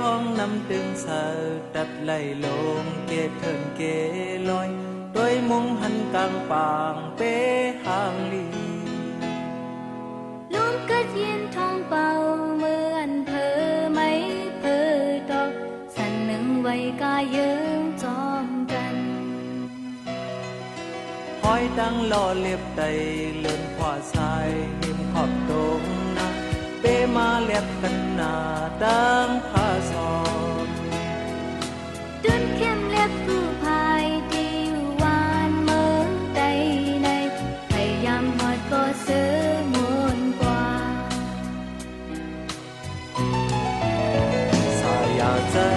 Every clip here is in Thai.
ห้องนำตึงสาตัดไหลลงเกเถินเกลอยด้วยมุงหันกลางปางเปหางลีลมกัดเย็นท้องเป่าเหมือนเพอไม่เพอดอกสันหนึ่งไว้กายเยิงจอมกันห้อยดังล่อเล็บไตเลื่อนขวาซ้ายหิมขอบตรงนะเปมาเล็บกันหน้าดังพาสอนดุนเข้มเล็บผู้พายดีวานเมืองใดในพยายามหอดก็เสือมนกว่าสายาจะ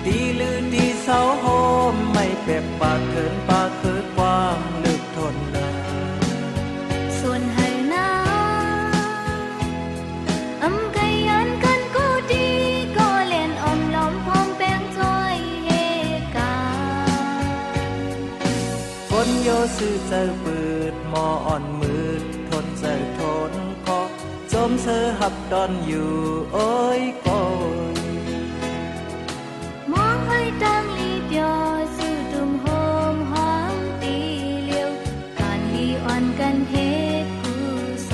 ดีลือดีเสาโฮมไม่เปียกปากเขินปากเคิดความลึกทนนะส่วนให้นาอำไกยันกันก็ดีก็เล่นอมล้อมพร้อมแป้งจ้อยเฮกาคนโยซื่อเจอปืดมออ่อนมืดทนเจอทนก็จมเสอหับดอนอยู่โอ้ยก็มองให้ดังลีเดียวสู่ตุ่มโฮมหอมตีเลียวการลีอ่อนกันเฮ็ดกุศ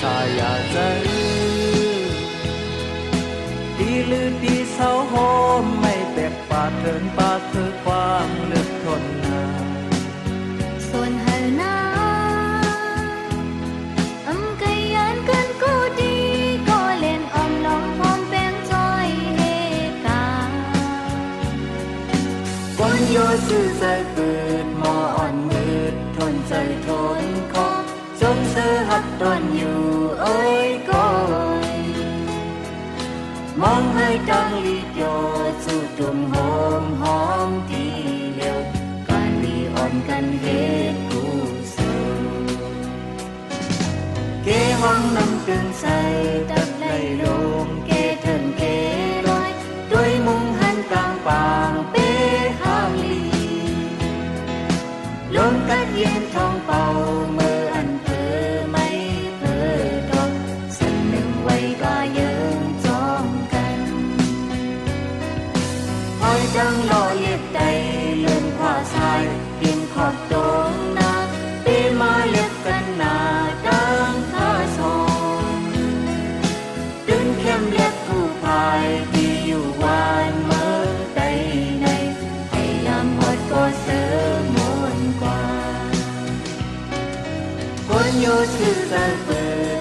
สายาจะดีลือดีเสาโฮมไม่แปลกปากเถินปากคือความลึกทนนาส่วนให้นาอำไกยันกันก็ดีก็เล่นอมล้อมพร้อมแป้งจ้อยเฮกาคนโยซื่อใจปืดมออ่อนมืดทนใจทนขอจนเสือหับดอนอยู่เอ้ยก้อยมองให้ดังลีดยอสู่ตุ่มโฮมหอมทีเลียวการลีอ่อนกันเฮ็ดกุศลเกห้องนำตึงใส่ตัดไหลลงเกเถินเกลอยด้วยมุงหันกลางปางเปหางลีลมกัดเย็นท้องเป่าเมื่ออันเพอไม่เพอดอกสันหนึ่งไว้กาเยิงจอมกันห้อยดังล่อเล็บไตเลื่อนขวาซ้ายหิมขอบตรงนาเปมาเล็บกันหน้าดังพาสอนดึงเข้มเล็บผู้พายที่อยู่วานเมืองใดในพยายามหอดก็เสือมนกว่าคนโยซื่อใจเปิด